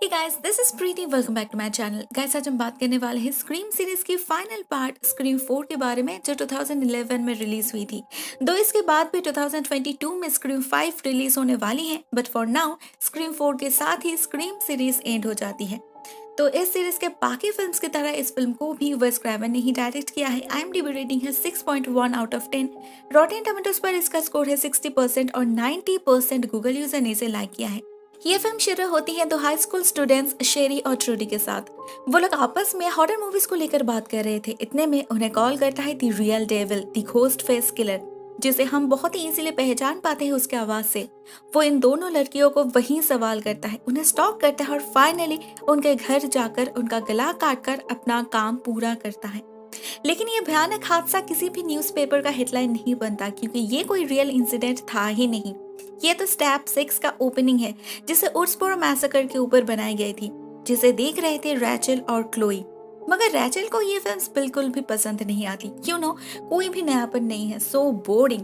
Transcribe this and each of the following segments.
Hey guys, this is Preeti. Welcome back to my channel. Guys, आज हम बात करने वाले हैं स्क्रीम सीरीज की फाइनल पार्ट स्क्रीम 4 के बारे में, जो 2011 में रिलीज हुई थी। दो इसके बाद भी 2022 में स्क्रीम 5 रिलीज होने वाली है, बट फॉर नाउ स्क्रीम 4 के साथ ही स्क्रीम सीरीज एंड हो जाती है। तो इस सीरीज के बाकी फिल्म्स की तरह इस फिल्म को भी वेस क्रेवन ने ही डायरेक्ट किया है। IMDb रेटिंग है 6.1 आउट ऑफ 10। रॉटेन टोमेटोज पर इसका स्कोर है 60% और 90% गूगल यूजर ने इसे लाइक किया है। ये फिल्म शुरू होती है दो हाई स्कूल स्टूडेंट्स शेरी और ट्रूडी के साथ। वो लोग आपस में हॉरर मूवीज को लेकर बात कर रहे थे। इतने में उन्हें कॉल करता है the real devil, the ghost face killer, जिसे हम बहुत ही इजीली पहचान पाते हैं उसके आवाज से। वो इन दोनों लड़कियों को वही सवाल करता है, उन्हें स्टॉक करता है और फाइनली उनके घर जाकर उनका गला काटकर अपना काम पूरा करता है। लेकिन ये भयानक हादसा किसी भी न्यूज़पेपर का हेडलाइन नहीं बनता, क्योंकि ये कोई रियल इंसिडेंट था ही नहीं। ये तो स्टेप 6 का ओपनिंग है, जिसे उर्सबोरो मैसेकर के ऊपर बनाई गई थी, जिसे देख रहे थे रैचल और क्लोई। मगर रैचल को ये फिल्म बिल्कुल भी पसंद नहीं आती। कोई भी नयापन नहीं है, सो बोरिंग।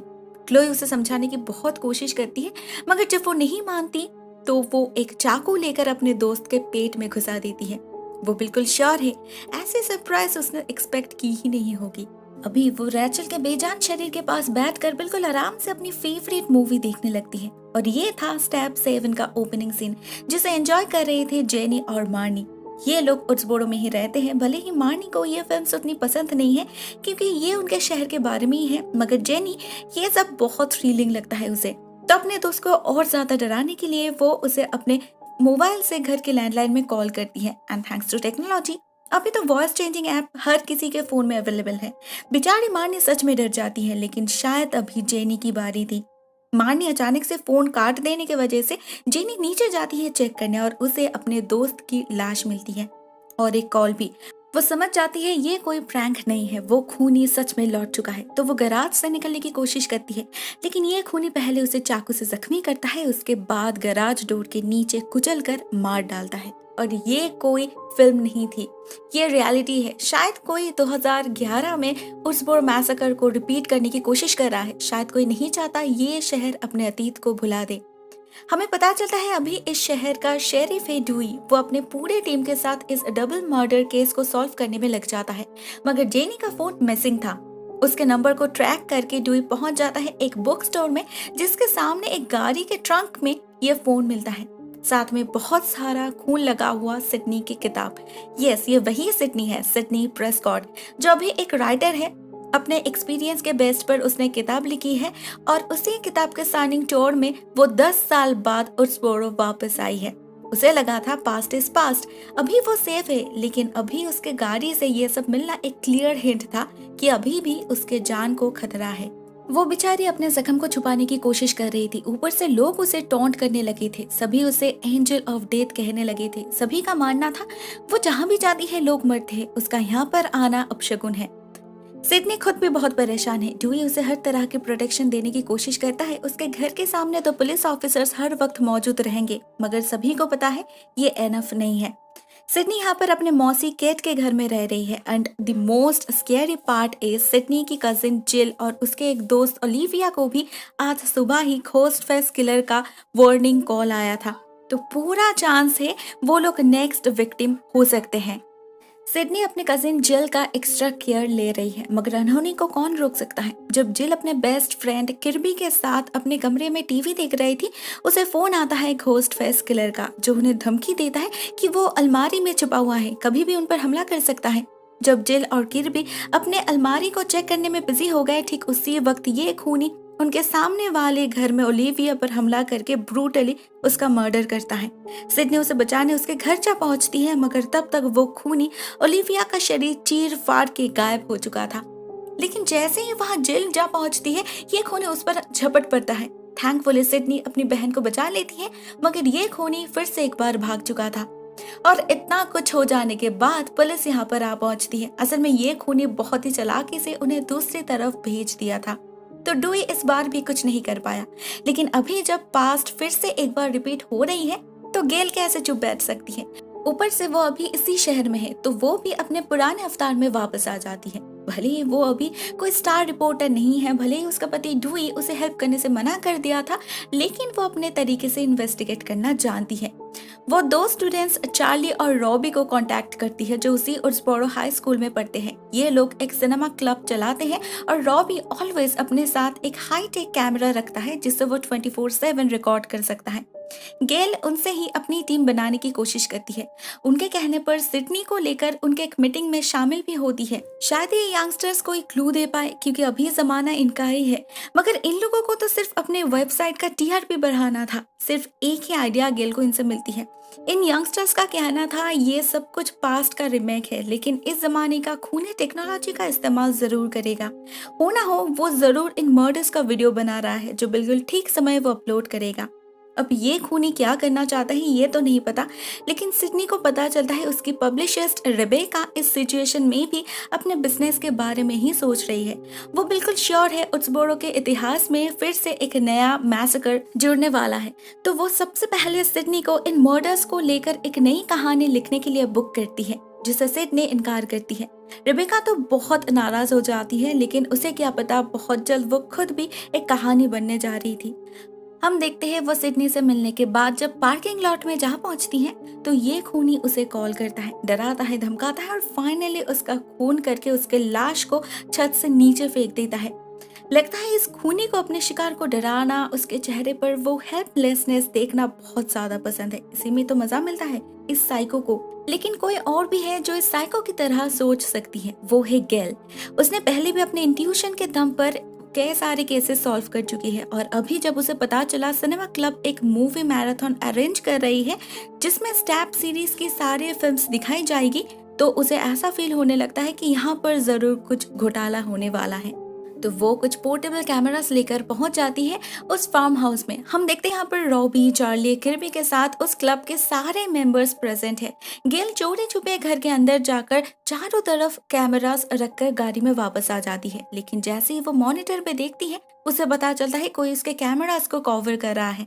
क्लोई उसे समझाने की बहुत कोशिश करती है, मगर जब वो नहीं मानती तो वो एक चाकू लेकर अपने दोस्त के पेट में घुसा देती है। वो बिल्कुल श्योर है, ऐसी सरप्राइज उसने एक्सपेक्ट की ही नहीं होगी। अभी वो रैचल के बेजान शरीर के पास बैठकर बिल्कुल आराम से अपनी फेवरेट मूवी देखने लगती है। और ये था स्टेप 7 का ओपनिंग सीन, जिसे एंजॉय कर रहे थे जेनी और मार्नी। ये लोग उर्सबोरो में ही रहते हैं। भले ही मार्नी को ये फिल्म उतनी पसंद नहीं है, क्योंकि ये उनके शहर के बारे में ही है, मगर जेनी ये सब बहुत थ्रिलिंग लगता है उसे। तो अपने दोस्त को और ज्यादा डराने के लिए वो उसे अपने मोबाइल से घर के लैंडलाइन में कॉल करती है। एंड थैंक्स टू टेक्नोलॉजी, अभी तो वॉइस चेंजिंग ऐप हर किसी के फोन में अवेलेबल है। बेचारी मार्नी सच में डर जाती है, लेकिन शायद अभी जेनी की बारी थी। मार्नी अचानक से फोन काट देने की वजह से जेनी नीचे जाती है चेक करने, और उसे अपने दोस्त की लाश मिलती है और एक कॉल भी। वो समझ जाती है ये कोई प्रैंक नहीं है, वो खूनी सच में लौट चुका है। तो वो गैराज से निकलने की कोशिश करती है, लेकिन ये खूनी पहले उसे चाकू से जख्मी करता है, उसके बाद गैराज डोर के नीचे कुचल कर मार डालता है। और ये कोई फिल्म नहीं थी, ये रियलिटी है। शायद कोई 2011 में उर्सबोरो मैसेकर को रिपीट करने की कोशिश कर रहा है। शायद कोई नहीं चाहता ये शहर अपने अतीत को भुला दे। हमें पता चलता है अभी इस शहर का शेरिफ है ड्यूई। वो अपने पूरे टीम के साथ इस डबल मर्डर केस को सॉल्व करने में लग जाता है, मगर जेनी का फोन मिसिंग था। उसके नंबर को ट्रैक करके ड्यूई पहुंच जाता है एक बुक स्टोर में, जिसके सामने एक गाड़ी के ट्रंक में ये फोन मिलता है, साथ में बहुत सारा खून लगा हुआ सिडनी की किताब। यस, ये वही सिडनी है, सिडनी प्रेस्कॉट, जो अभी एक राइटर है। अपने एक्सपीरियंस के बेस्ट पर उसने किताब लिखी है, और उसी किताब के साइनिंग टूर में वो 10 साल बाद उर्सबोरो वापस आई है। उसे लगा था पास्ट इज पास्ट, अभी वो सेफ है, लेकिन अभी उसके गाड़ी से ये सब मिलना एक क्लियर हिंट था कि अभी भी उसके जान को खतरा है। वो बेचारी अपने जख्म को छुपाने की कोशिश कर रही थी। ऊपर से लोग उसे टॉन्ट करने लगे थे, सभी उसे एंजल ऑफ डेथ कहने लगे थे। सभी का मानना था वो जहाँ भी जाती है लोग मरते हैं, उसका यहाँ पर आना अपशगुन है। सिडनी खुद भी बहुत परेशान है। ड्यूई उसे हर तरह की प्रोटेक्शन देने की कोशिश करता है। उसके घर के सामने तो पुलिस ऑफिसर्स हर वक्त मौजूद रहेंगे, मगर सभी को पता है ये एनफ नहीं है। सिडनी यहाँ पर अपने मौसी केट के घर में रह रही है। And the most scary part is Sydney की कजिन जिल और उसके एक दोस्त ओलिविया को भी आज सुबह ही घोस्ट फेस किलर का वार्निंग कॉल आया था। तो पूरा चांस है वो लोग नेक्स्ट विक्टिम हो सकते हैं। सिडनी अपने कजिन जिल का एक्स्ट्रा केयर ले रही है, मगर अनहोनी को कौन रोक सकता है। जब जिल अपने बेस्ट फ्रेंड किर्बी के साथ अपने कमरे में टीवी देख रही थी, उसे फोन आता है घोस्ट फेस किलर का, जो उन्हें धमकी देता है कि वो अलमारी में छुपा हुआ है, कभी भी उन पर हमला कर सकता है। जब जिल और किर्बी अपने अलमारी को चेक करने में बिजी हो गए, ठीक उसी वक्त ये खूनी उनके सामने वाले घर में ओलिविया पर हमला करके ब्रूटली उसका मर्डर करता है। सिडनी उसे बचाने उसके घर जा पहुंचती है, मगर तब तक वो खूनी ओलिविया का शरीर चीर फाड़ के गायब हो चुका था। लेकिन जैसे ही वहां जिल जा पहुंचती है, ये खूनी उस पर झपट पड़ता है। थैंकफुली सिडनी अपनी बहन को बचा लेती है, मगर ये खूनी फिर से एक बार भाग चुका था। और इतना कुछ हो जाने के बाद पुलिस यहाँ पर आ पहुंचती है। असल में ये खूनी बहुत ही चालाकी से उन्हें दूसरी तरफ भेज दिया था। तो ड्यूई इस बार भी कुछ नहीं कर पाया। लेकिन अभी जब पास्ट फिर से एक बार रिपीट हो रही है, तो गेल कैसे चुप बैठ सकती है। ऊपर से वो अभी इसी शहर में है, तो वो भी अपने पुराने अवतार में वापस आ जाती है। भले ही वो अभी कोई स्टार रिपोर्टर नहीं है, भले ही उसका पति ड्यूई उसे हेल्प करने से मना कर दिया था, लेकिन वो अपने तरीके से इन्वेस्टिगेट करना जानती है। वो दो स्टूडेंट्स चार्ली और रॉबी को कांटेक्ट करती है जो उसी उर्सबोरो हाई स्कूल में पढ़ते हैं। ये लोग एक सिनेमा क्लब चलाते हैं और रॉबी ऑलवेज अपने साथ एक हाई टेक कैमरा रखता है जिससे वो 24/7 रिकॉर्ड कर सकता है। गेल उनसे ही अपनी टीम बनाने की कोशिश करती है। उनके कहने पर सिडनी को लेकर उनके एक मीटिंग में शामिल भी होती है। शायद ये यंगस्टर्स को एक क्लू दे पाए क्योंकि अभी जमाना इनका ही है, मगर इन लोगों को तो सिर्फ अपने वेबसाइट का टीआरपी बढ़ाना था। सिर्फ एक ही आइडिया गेल को इनसे मिलती है। इन यंगस्टर्स का कहना था ये सब कुछ पास्ट का रिमेक है, लेकिन इस जमाने का खूनी टेक्नोलॉजी का इस्तेमाल जरूर करेगा। हो ना हो वो जरूर इन मर्डर्स का वीडियो बना रहा है जो बिल्कुल ठीक समय वो अपलोड करेगा। अब ये खूनी क्या करना चाहता है ये तो नहीं पता, लेकिन सिडनी को पता चलता है उसकी पब्लिशिस्ट रेबेका इस सिचुएशन में भी अपने बिजनेस के बारे में ही सोच रही है। वो बिल्कुल श्योर है उर्सबोरो के इतिहास में फिर से एक नया मैसेकर जुड़ने वाला है, तो वो सबसे पहले सिडनी को इन मर्डर्स को लेकर एक नई कहानी लिखने के लिए बुक करती है, जिसे सिडनी इनकार करती है। रेबेका तो बहुत नाराज हो जाती है, लेकिन उसे क्या पता बहुत जल्द वो खुद भी एक कहानी बनने जा रही थी। हम देखते हैं वो सिडनी से मिलने के बाद जब पार्किंग लॉट में जहाँ पहुंचती है तो ये खूनी उसे कॉल करता है, डराता है, धमकाता है और फाइनली उसका खून करके उसके लाश को छत से नीचे फेंक देता है। लगता है इस खूनी को अपने शिकार को डराना, उसके चेहरे पर वो हेल्पलेसनेस देखना बहुत ज्यादा पसंद है। इसी में तो मजा मिलता है इस साइको को। लेकिन कोई और भी है जो इस साइको की तरह सोच सकती है, वो है गेल। उसने पहले भी अपने इंट्यूशन के दम पर कई सारे केसेस सॉल्व कर चुकी है और अभी जब उसे पता चला सिनेमा क्लब एक मूवी मैराथन अरेंज कर रही है जिसमें स्टैप सीरीज की सारी फिल्म्स दिखाई जाएगी, तो उसे ऐसा फील होने लगता है कि यहाँ पर जरूर कुछ घोटाला होने वाला है। तो वो कुछ पोर्टेबल कैमरास लेकर पहुंच जाती है उस फार्म हाउस में। हम देखते हैं यहाँ पर रॉबी, चार्ली, किर्बी के साथ उस क्लब के सारे मेंबर्स प्रेजेंट है। गेल चोरी छुपे घर के अंदर जाकर चारों तरफ कैमरास रखकर गाड़ी में वापस आ जाती है, लेकिन जैसे ही वो मॉनिटर पे देखती है उसे पता चलता है कोई उसके कैमरास को कवर कर रहा है।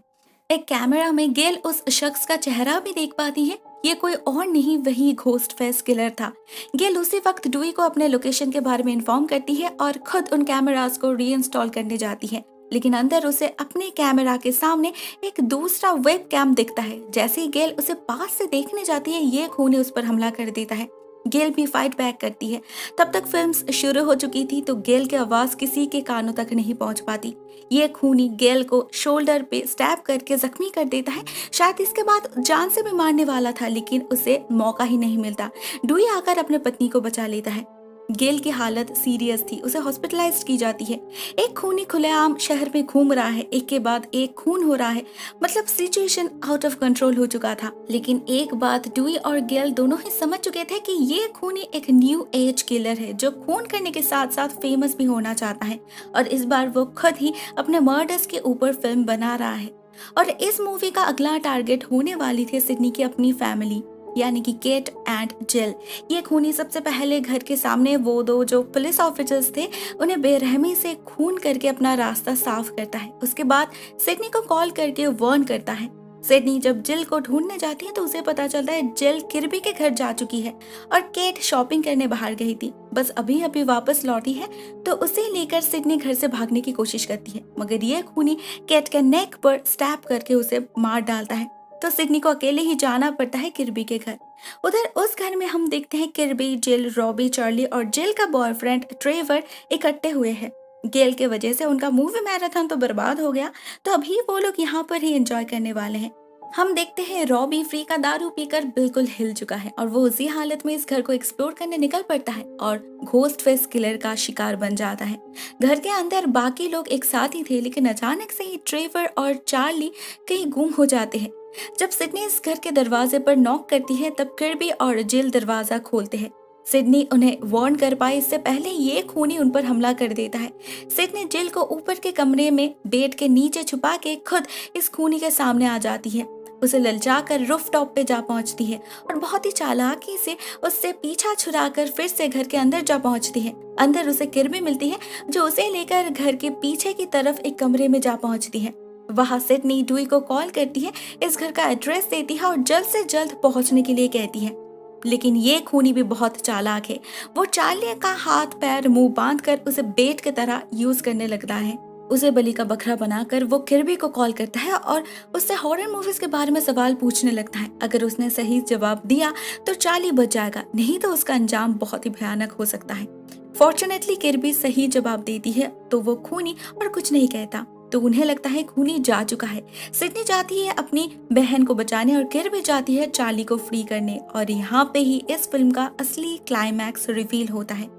एक कैमरा में गेल उस शख्स का चेहरा भी देख पाती है। ये कोई और नहीं, वही घोस्ट फेस किलर था। गेल उसी वक्त डुई को अपने लोकेशन के बारे में इन्फॉर्म करती है और खुद उन कैमरास को रीइंस्टॉल करने जाती है, लेकिन अंदर उसे अपने कैमरा के सामने एक दूसरा वेब कैम दिखता है। जैसे ही गेल उसे पास से देखने जाती है ये खूनी उस पर हमला कर देता है। गेल भी फाइट बैक करती है। तब तक फिल्म्स शुरू हो चुकी थी तो गेल की आवाज किसी के कानों तक नहीं पहुंच पाती। ये खूनी गेल को शोल्डर पे स्टैब करके जख्मी कर देता है। शायद इसके बाद जान से भी मारने वाला था, लेकिन उसे मौका ही नहीं मिलता। डुई आकर अपने पत्नी को बचा लेता है। गेल की हालत सीरियस थी, उसे हॉस्पिटलाइज्ड की जाती है। एक खूनी खुलेआम शहर में घूम रहा है, एक के बाद एक खून हो रहा है, मतलब सिचुएशन आउट ऑफ कंट्रोल हो चुका था। लेकिन एक बात डुई और गेल दोनों ही समझ चुके थे कि ये खूनी एक न्यू एज किलर है जो खून करने के साथ साथ फेमस भी होना चाहता है, और इस बार वो खुद ही अपने मर्डर्स के ऊपर फिल्म बना रहा है। और इस मूवी का अगला टारगेट होने वाली थी सिडनी की अपनी फैमिली, यानी कि केट एंड जिल। ये खूनी सबसे पहले घर के सामने वो दो जो पुलिस ऑफिसर्स थे उन्हें बेरहमी से खून करके अपना रास्ता साफ करता है। उसके बाद सिडनी को कॉल करके वार्न करता है। सिडनी जब जिल को ढूंढने जाती है तो उसे पता चलता है जिल किर्बी के घर जा चुकी है और केट शॉपिंग करने बाहर गई थी, बस अभी अभी वापस लौटी है। तो उसे लेकर सिडनी घर से भागने की कोशिश करती है, मगर ये खूनी केट के नेक पर स्टैब करके उसे मार डालता है। तो सिडनी को अकेले ही जाना पड़ता है किर्बी के घर। उधर उस घर में हम देखते हैं किर्बी, जिल, रॉबी, चार्ली और जिल का बॉयफ्रेंड ट्रेवर इकट्ठे हुए हैं। गेल के वजह से उनका मूवी मैराथन तो बर्बाद हो गया, तो अभी वो लोग यहाँ पर ही एंजॉय करने वाले हैं। हम देखते हैं रॉबी फ्री का दारू पीकर बिल्कुल हिल चुका है और वो उसी हालत में इस घर को एक्सप्लोर करने निकल पड़ता है और घोस्ट फेस किलर का शिकार बन जाता है। घर के अंदर बाकी लोग एक साथ ही थे, लेकिन अचानक से ही ट्रेवर और चार्ली कहीं गुम हो जाते हैं। जब सिडनी इस घर के दरवाजे पर नॉक करती है तब किर्बी और जिल दरवाजा खोलते हैं। सिडनी उन्हें वार्न कर पाए इससे पहले ये खूनी उन पर हमला कर देता है। सिडनी जिल को ऊपर के कमरे में बेड के नीचे छुपा के खुद इस खूनी के सामने आ जाती है। उसे ललचाकर रूफ टॉप पे जा पहुंचती है और बहुत ही चालाकी से उससे पीछा छुड़ाकर फिर से घर के अंदर जा पहुंचती है। अंदर उसे किर्बी मिलती है जो उसे लेकर घर के पीछे की तरफ एक कमरे में जा पहुंचती है। वहां सिडनी डुई को कॉल करती है, इस घर का एड्रेस देती है और जल्द से जल्द पहुंचने के लिए कहती है। लेकिन ये खूनी भी बहुत चालाक है। वो चार्ली का हाथ पैर मुंह बांधकर उसे बेट की तरह यूज करने लगता है। उसे बलि का बकरा बनाकर वो किर्बी को कॉल करता है और उससे हॉरर मूवीज के बारे में सवाल पूछने लगता है। अगर उसने सही जवाब दिया तो चार्ली बच जाएगा, नहीं तो उसका अंजाम बहुत ही भयानक हो सकता है। फॉर्चुनेटली किर्बी सही जवाब देती है तो वो खूनी और कुछ नहीं कहता, तो उन्हें लगता है खूनी जा चुका है। सिडनी जाती है अपनी बहन को बचाने और किर्बी जाती है चार्ली को फ्री करने। और यहाँ पे ही इस फिल्म का असली क्लाइमैक्स रिवील होता है।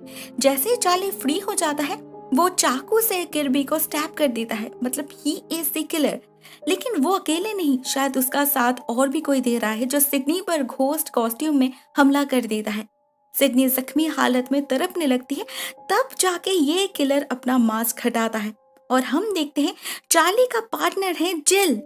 जैसे ही चार्ली फ्री हो जाता है वो चाकू से किर्बी को स्टैब कर देता है, मतलब ही इज द किलर। लेकिन वो अकेले नहीं, शायद उसका साथ और भी कोई दे रहा है जो सिडनी पर घोस्ट कॉस्ट्यूम में हमला कर देता है। सिडनी जख्मी हालत में तड़पने लगती है, तब जाके ये किलर अपना मास्क हटाता है और हम देखते हैं चार्ली का पार्टनर है जिल।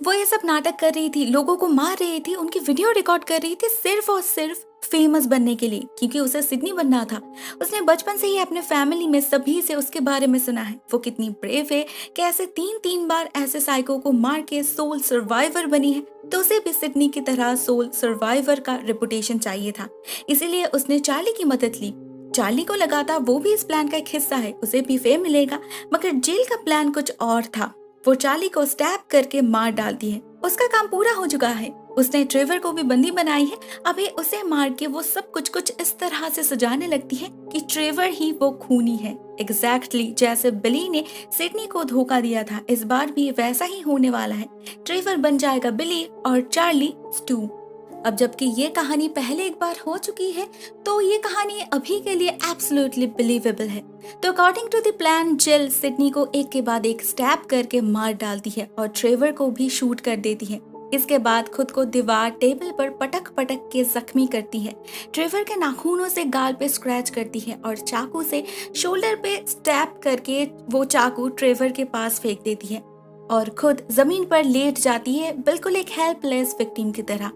वो ये सब नाटक कर रही थी, लोगों को मार रही थी, उनकी वीडियो रिकॉर्ड कर रही थी सिर्फ और सिर्फ फेमस बनने के लिए, क्योंकि उसे सिडनी बनना था। उसने बचपन से ही अपने फैमिली में सभी से उसके बारे में सुना है। वो कितनी ब्रेव है, कैसे तीन बार ऐसे साइको को मार के सोल सर्वाइवर बनी है, तो उसे भी सिडनी की तरह सोल सर्वाइवर का रेपुटेशन चाहिए था। इसीलिए उसने चार्ली की मदद ली। चार्ली को लगा था वो भी इस प्लान का एक हिस्सा है, उसे भी फेम मिलेगा, मगर जेल का प्लान कुछ और था। वो चार्ली को स्टैब करके मार डालती है। उसका काम पूरा हो चुका है, उसने ट्रेवर को भी बंदी बनाई है। अभी उसे मार के वो सब कुछ इस तरह से सजाने लगती है कि ट्रेवर ही वो खूनी है। एग्जैक्टली जैसे बिली ने सिडनी को धोखा दिया था, इस बार भी वैसा ही होने वाला है। ट्रेवर बन जाएगा बिली और चार्ली स्टू। अब जबकि ये कहानी पहले एक बार हो चुकी है, तो ये कहानी अभी के लिए एब्सोल्युटली बिलीवेबल है। तो अकॉर्डिंग टू द प्लान जिल सिडनी को एक के बाद एक स्टैब करके मार डालती है और ट्रेवर को भी शूट कर देती है। इसके बाद खुद को दीवार टेबल पर पटक पटक के जख्मी करती है। ट्रेवर के नाखूनों से गाल पे स्क्रैच करती है और चाकू से शोल्डर पे स्टैब करके वो चाकू ट्रेवर के पास फेंक देती है और खुद जमीन पर लेट जाती है, बिल्कुल एक हेल्पलेस विक्टिम की तरह।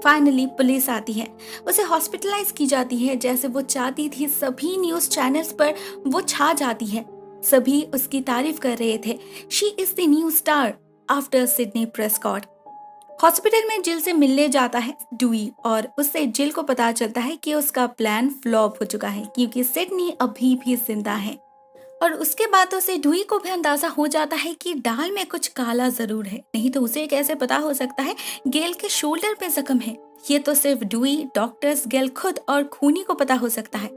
फाइनली पुलिस आती है, उसे हॉस्पिटलाइज की जाती है जैसे वो चाहती थी। सभी न्यूज चैनल्स पर वो छा जाती है, सभी उसकी तारीफ कर रहे थे। She is the new star after Sydney Prescott. Hospital में जिल से मिलने जाता है डुई और उससे जिल को पता चलता है कि उसका प्लान फ्लॉप हो चुका है, क्योंकि सिडनी अभी भी जिंदा है। और उसके बातों से डुई को भी अंदाजा हो जाता है कि दाल में कुछ काला जरूर है, नहीं तो उसे कैसे पता हो सकता है गेल के शोल्डर पे जख्म है। ये तो सिर्फ डुई, डॉक्टर्स, गेल खुद और खूनी को पता हो सकता है।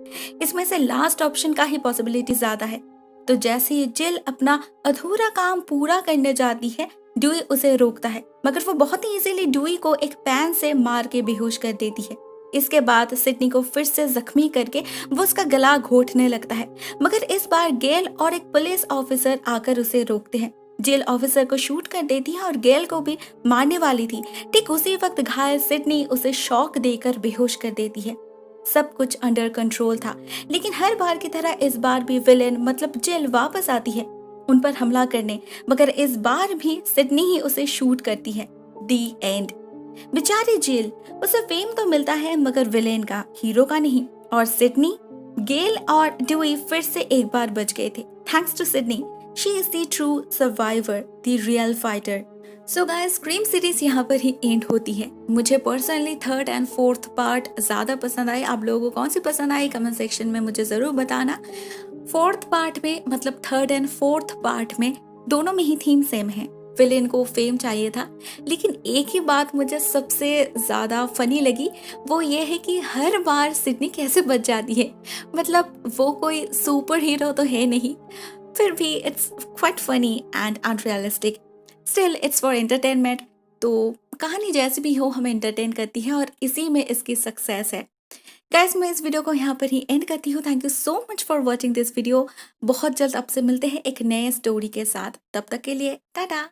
इसमें से लास्ट ऑप्शन का ही पॉसिबिलिटी ज्यादा है। तो जैसे ही जिल अपना अधूरा काम पूरा करने जाती है, डुई उसे रोकता है, मगर वो बहुत ही इजीली डुई को एक पैन से मार के बेहोश कर देती है। इसके बाद सिडनी को फिर से जख्मी करके वो उसका गला घोटने लगता है, मगर इस बार गेल और एक पुलिस ऑफिसर आकर उसे रोकते हैं। जेल ऑफिसर को शूट कर देती है और गेल को भी मारने वाली थी। ठीक उसी वक्त घायल सिडनी उसे शॉक देकर बेहोश कर देती है। सब कुछ अंडर कंट्रोल था, लेकिन हर बार की तरह इस बार भी विलेन मतलब जेल वापस आती है उन पर हमला करने, मगर इस बार भी सिडनी ही उसे शूट करती है। दी एंड। बेचारी जेल, उसे फेम तो मिलता है मगर विलेन का, हीरो का नहीं। और सिडनी, गेल और ड्यूई फिर से एक बार बच गए थे thanks to Sydney. She is the true survivor, the real fighter. So guys, Scream series यहाँ पर ही एंड होती है। मुझे personally third and fourth part ज्यादा पसंद आए। आप लोगों को कौन सी पसंद आई कमेंट सेक्शन में मुझे जरूर बताना। फोर्थ पार्ट में मतलब थर्ड एंड फोर्थ पार्ट में दोनों में ही थीम सेम है, विलेन को फेम चाहिए था। लेकिन एक ही बात मुझे सबसे ज्यादा फनी लगी, वो ये है कि हर बार सिडनी कैसे बच जाती है। मतलब वो कोई सुपर हीरो तो है नहीं, फिर भी it's quite funny and unrealistic. Still it's for entertainment. तो कहानी जैसी भी हो हमें एंटरटेन करती है और इसी में इसकी सक्सेस है। गाइस, मैं इस वीडियो को यहाँ पर ही एंड करती हूँ। Thank you so much for watching this video. बहुत जल्द आपसे मिलते हैं एक नए स्टोरी के साथ। तब तक के लिए टाटा।